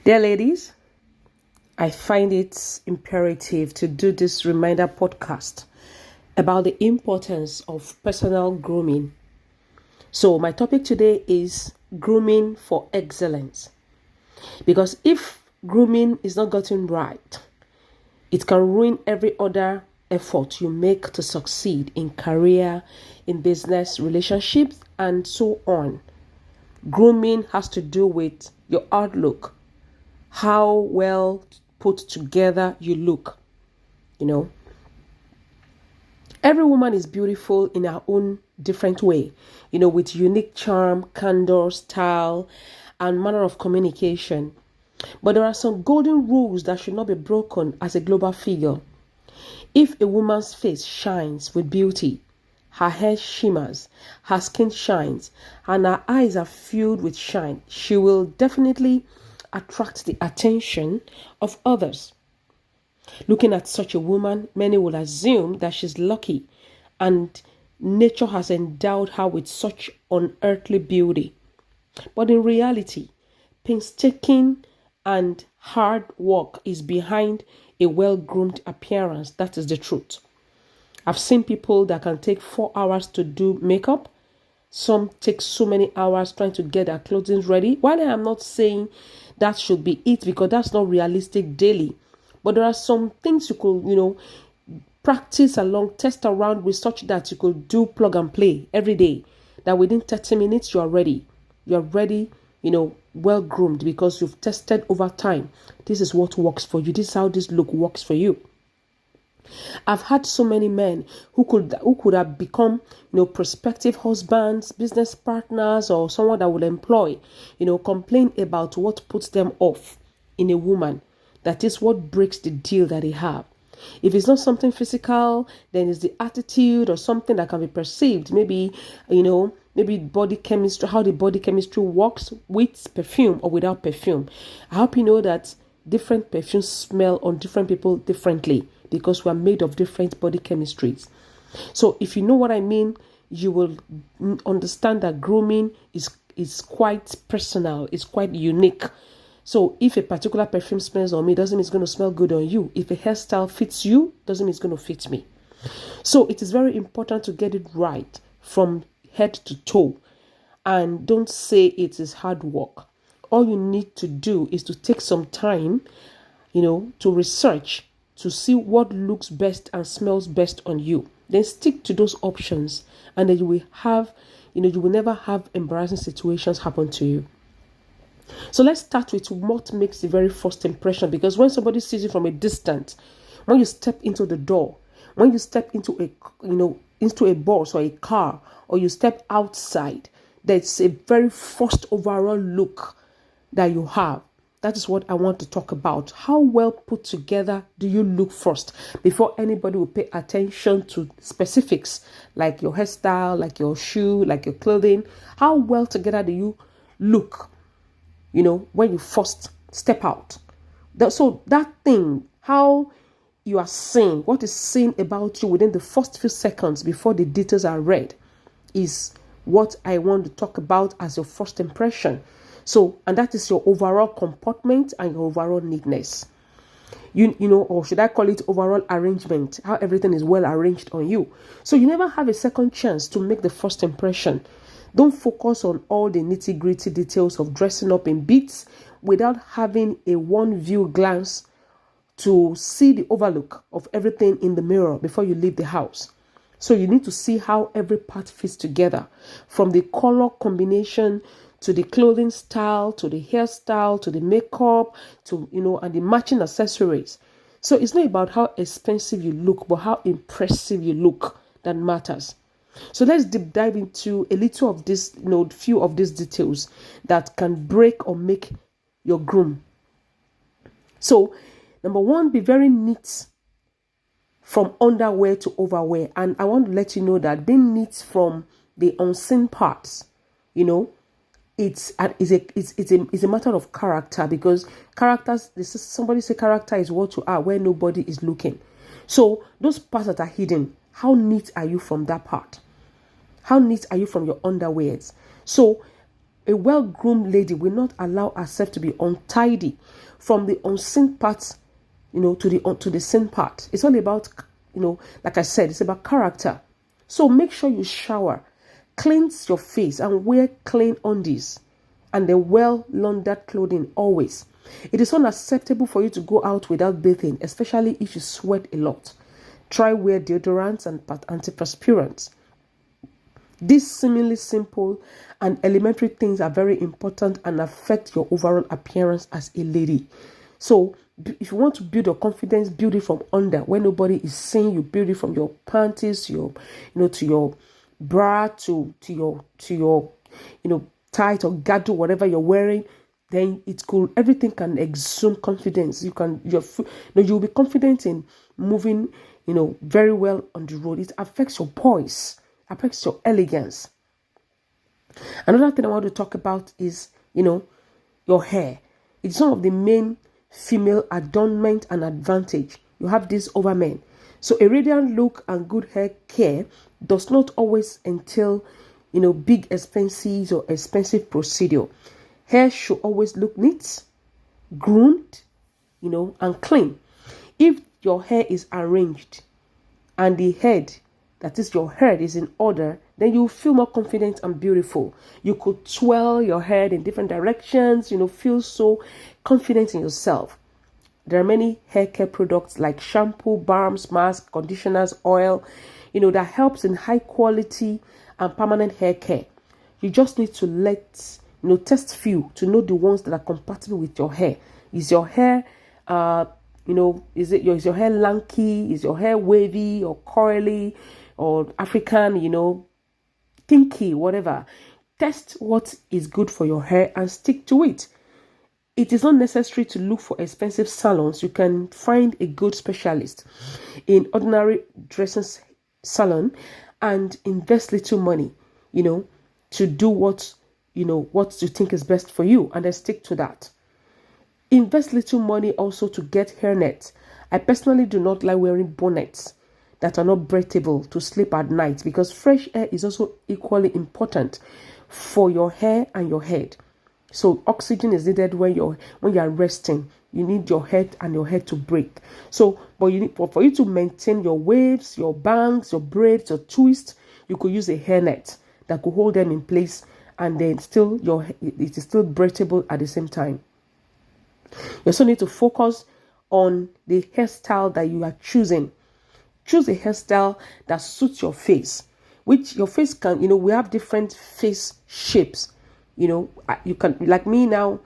Dear ladies, I find it imperative to do this reminder podcast about the importance of personal grooming. So my topic today is grooming for excellence. Because if grooming is not gotten right, it can ruin every other effort you make to succeed in career, in business, relationships, and so on. Grooming has to do with your outlook, how well put together you look. Every woman is beautiful in her own different way, with unique charm, candor, style, and manner of communication. But there are some golden rules that should not be broken as a global figure. If a woman's face shines with beauty, her hair shimmers, her skin shines, and her eyes are filled with shine, she will definitely attract the attention of others. Looking at such a woman, many will assume that she's lucky and nature has endowed her with such unearthly beauty. But in reality, painstaking and hard work is behind a well-groomed appearance. That is the truth. I've seen people that can take 4 hours to do makeup. Some take so many hours trying to get their clothing ready. While I am not saying that should be it, because that's not realistic daily. But there are some things you could, practice along, test around with, such that you could do plug and play every day. That within 30 minutes, you are ready. You are ready, well groomed, because you've tested over time. This is what works for you. This is how this look works for you. I've had so many men who could have become, prospective husbands, business partners, or someone that will employ, complain about what puts them off in a woman. That is what breaks the deal that they have. If it's not something physical, then it's the attitude or something that can be perceived. Maybe, maybe body chemistry, how the body chemistry works with perfume or without perfume. I hope you know that different perfumes smell on different people differently, because we are made of different body chemistries. So if you know what I mean, you will understand that grooming is quite personal. It's quite unique. So if a particular perfume smells on me, doesn't mean it's going to smell good on you. If a hairstyle fits you, doesn't mean it's going to fit me. So it is very important to get it right from head to toe. And don't say it is hard work. All you need to do is to take some time, to research, to see what looks best and smells best on you. Then stick to those options, and then you will have, you will never have embarrassing situations happen to you. So let's start with what makes the very first impression, because when somebody sees you from a distance, when you step into the door, when you step into a bus or a car, or you step outside, there's a very first overall look that you have. That is what I want to talk about. How well put together do you look first before anybody will pay attention to specifics like your hairstyle, like your shoe, like your clothing? How well together do you look, when you first step out? So that thing, how you are seen, what is seen about you within the first few seconds before the details are read, is what I want to talk about as your first impression. So, and that is your overall comportment and your overall neatness. Or should I call it overall arrangement, how everything is well arranged on you. So you never have a second chance to make the first impression. Don't focus on all the nitty-gritty details of dressing up in bits without having a one-view glance to see the overlook of everything in the mirror before you leave the house. So you need to see how every part fits together, from the color combination to the clothing style, to the hairstyle, to the makeup, to, and the matching accessories. So it's not about how expensive you look, but how impressive you look that matters. So let's deep dive into a little of this, few of these details that can break or make your groom. So, number one, be very neat from underwear to overwear. And I want to let you know that being neat from the unseen parts, it's a matter of character, because somebody say character is what you are where nobody is looking. So those parts that are hidden, how neat are you from that part? How neat are you from your underwears? So A well-groomed lady will not allow herself to be untidy from the unseen parts, to the seen part. It's all about, like I said, it's about character. So make sure you shower, cleanse your face, and wear clean undies and the well-laundered clothing always. It is unacceptable for you to go out without bathing, especially if you sweat a lot. Try wear deodorants and antiperspirants. These seemingly simple and elementary things are very important and affect your overall appearance as a lady. So if you want to build your confidence, build it from under. When nobody is seeing you, build it from your panties, to your bra, to your tight or girdle, whatever you're wearing. Then everything can exude confidence. You'll be confident in moving, very well on the road. It affects your poise, affects your elegance. Another thing I want to talk about is, your hair. It's one of the main female adornment and advantage. You have this over men. So a radiant look and good hair care does not always entail, big expenses or expensive procedure. Hair should always look neat, groomed, and clean. If your hair is arranged and the head, that is your head, is in order, then you feel more confident and beautiful. You could twirl your head in different directions, feel so confident in yourself. There are many hair care products like shampoo, balms, masks, conditioners, oil, that helps in high quality and permanent hair care. You just need to test few to know the ones that are compatible with your hair. Is your hair, is your hair lanky? Is your hair wavy or curly or African, kinky, whatever? Test what is good for your hair and stick to it. It is not necessary to look for expensive salons. You can find a good specialist in ordinary dressing salon and invest little money, to do what you think is best for you, and then stick to that. Invest little money also to get hairnet. I personally do not like wearing bonnets that are not breathable to sleep at night, because fresh air is also equally important for your hair and your head. So oxygen is needed when you are resting. You need your head and your head to breathe. So, but for you to maintain your waves, your bangs, your braids, your twists, you could use a hairnet that could hold them in place, and then it is still breathable at the same time. You also need to focus on the hairstyle that you are choosing. Choose a hairstyle that suits your face, which your face can, we have different face shapes. You can, like me now,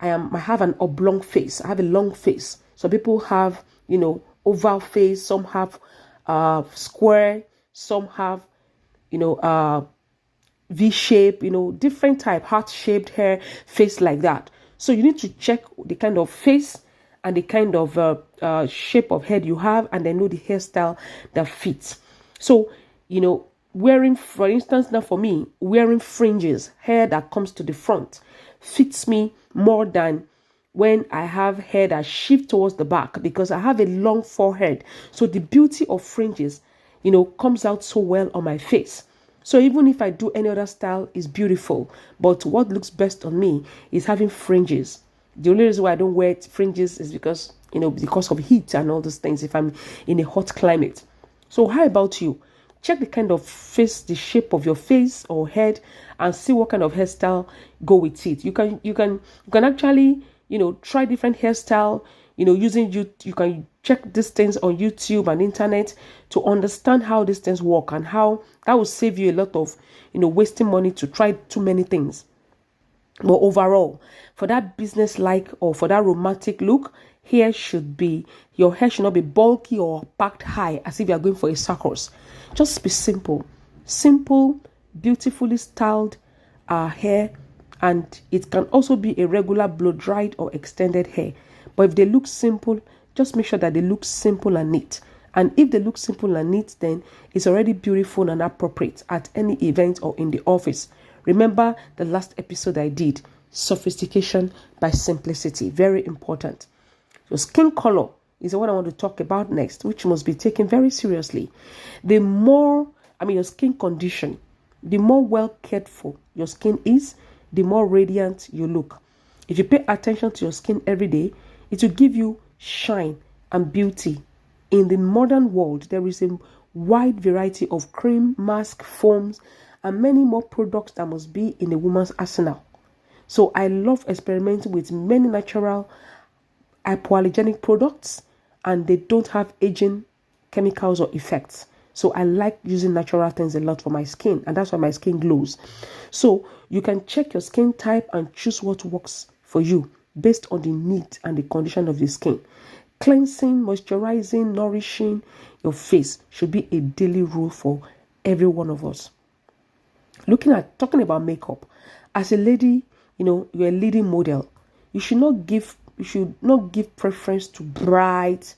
I have an oblong face. I have a long face. Some people have, oval face. Some have square. Some have, V shape, different type, heart-shaped hair, face like that. So you need to check the kind of face and the kind of shape of head you have, and then know the hairstyle that fits. So, wearing, for instance, now for me, wearing fringes, hair that comes to the front, fits me more than when I have hair that shifts towards the back, because I have a long forehead. So the beauty of fringes, comes out so well on my face. So even if I do any other style, is beautiful. But what looks best on me is having fringes. The only reason why I don't wear fringes is because of heat and all those things if I'm in a hot climate. So how about you? Check the kind of face, the shape of your face or head, and see what kind of hairstyle go with it. You can actually, try different hairstyle, using you can check these things on YouTube and internet to understand how these things work, and how that will save you a lot of, wasting money to try too many things. But overall, for that business-like or for that romantic look, your hair should not be bulky or packed high as if you are going for a circus. Just be simple, beautifully styled hair, and it can also be a regular blow-dried or extended hair. But if they look simple, just make sure that they look simple and neat. And if they look simple and neat, then it's already beautiful and appropriate at any event or in the office. Remember the last episode I did, sophistication by simplicity, very important. So skin color is what I want to talk about next, which must be taken very seriously. Your skin condition, the more well cared for your skin is, the more radiant you look. If you pay attention to your skin every day, it will give you shine and beauty. In the modern world, there is a wide variety of cream, mask, foams, and many more products that must be in a woman's arsenal. So I love experimenting with many natural hypoallergenic products, and they don't have aging chemicals or effects. So I like using natural things a lot for my skin, and that's why my skin glows. So you can check your skin type and choose what works for you based on the need and the condition of the skin. Cleansing, moisturizing, nourishing your face should be a daily rule for every one of us. Talking about makeup, as a lady, you're a leading model. You should not give preference to bright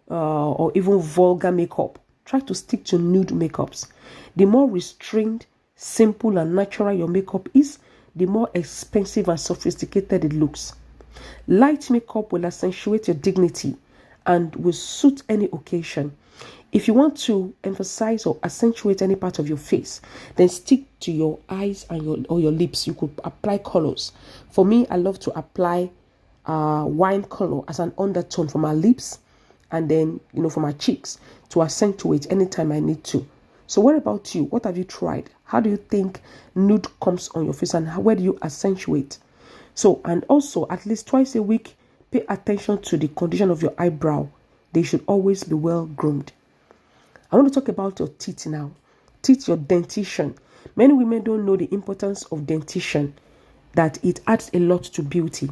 or even vulgar makeup. Try to stick to nude makeups. The more restrained, simple, and natural your makeup is, the more expensive and sophisticated it looks. Light makeup will accentuate your dignity and will suit any occasion. If you want to emphasize or accentuate any part of your face, then stick to your eyes and your lips. You could apply colors. For me, I love to apply wine color as an undertone for my lips, and then for my cheeks to accentuate anytime I need to. So what about you? What have you tried? How do you think nude comes on your face, and where do you accentuate? So, and also at least twice a week, pay attention to the condition of your eyebrow. They should always be well groomed. I want to talk about your teeth now. Teeth, your dentition. Many women don't know the importance of dentition, that it adds a lot to beauty.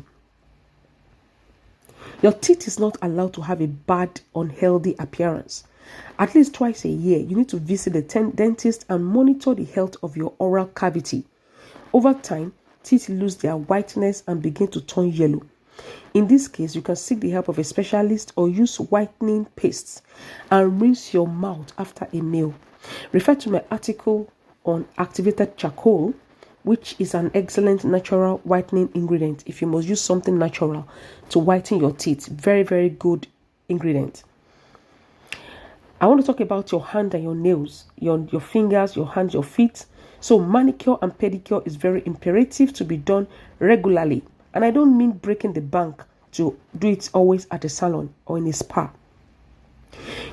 Your teeth is not allowed to have a bad, unhealthy appearance. At least twice a year, you need to visit the dentist and monitor the health of your oral cavity. Over time, teeth lose their whiteness and begin to turn yellow. In this case, you can seek the help of a specialist or use whitening pastes and rinse your mouth after a meal. Refer to my article on activated charcoal, which is an excellent natural whitening ingredient. If you must use something natural to whiten your teeth, very, very good ingredient. I want to talk about your hand and your nails, your fingers, your hands, your feet. So manicure and pedicure is very imperative to be done regularly. And I don't mean breaking the bank to do it always at a salon or in a spa.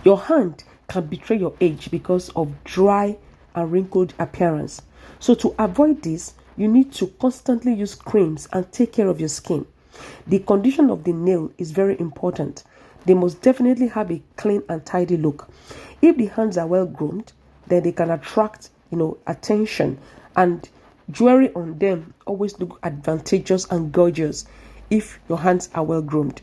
Your hand can betray your age because of dry and wrinkled appearance. So to avoid this, you need to constantly use creams and take care of your skin. The condition of the nail is very important. They must definitely have a clean and tidy look. If the hands are well groomed, then they can attract, attention, and jewelry on them always look advantageous and gorgeous if your hands are well groomed.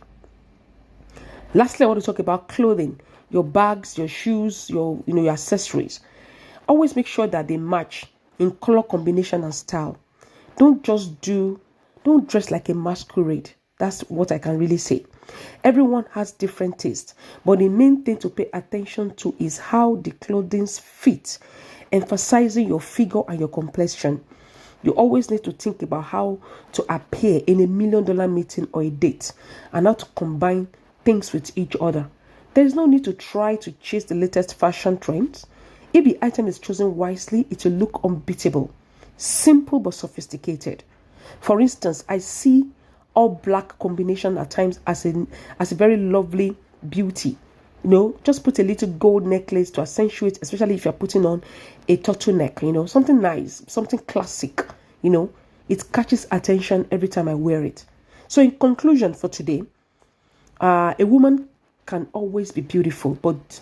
Lastly, I want to talk about clothing, your bags, your shoes, your accessories. Always make sure that they match in color combination and style. Don't dress like a masquerade. That's what I can really say. Everyone has different tastes, but the main thing to pay attention to is how the clothing fits, emphasizing your figure and your complexion. You always need to think about how to appear in $1 million meeting or a date, and how to combine things with each other. There is no need to try to chase the latest fashion trends. If the item is chosen wisely, it will look unbeatable, simple but sophisticated. For instance, I see all black combination at times as a very lovely beauty. Just put a little gold necklace to accentuate, especially if you're putting on a turtleneck, something nice, something classic, it catches attention every time I wear it. So in conclusion for today, a woman can always be beautiful, but,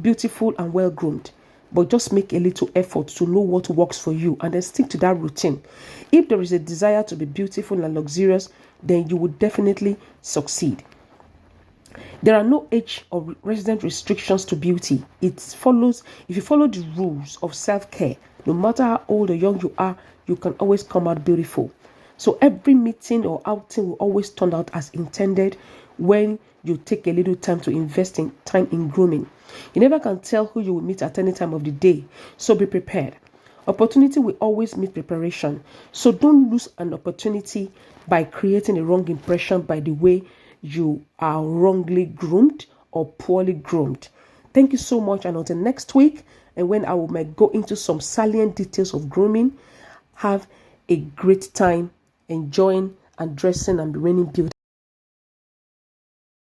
beautiful and well groomed. But just make a little effort to know what works for you and then stick to that routine. If there is a desire to be beautiful and luxurious, then you will definitely succeed. There are no age or resident restrictions to beauty. If you follow the rules of self-care, no matter how old or young you are, you can always come out beautiful. So every meeting or outing will always turn out as intended when you take a little time to invest in time in grooming. You never can tell who you will meet at any time of the day, so be prepared. Opportunity will always meet preparation, so don't lose an opportunity by creating a wrong impression by the way you are wrongly groomed or poorly groomed. Thank you so much, and until next week, and when I will go into some salient details of grooming, have a great time enjoying and dressing and remaining beautiful.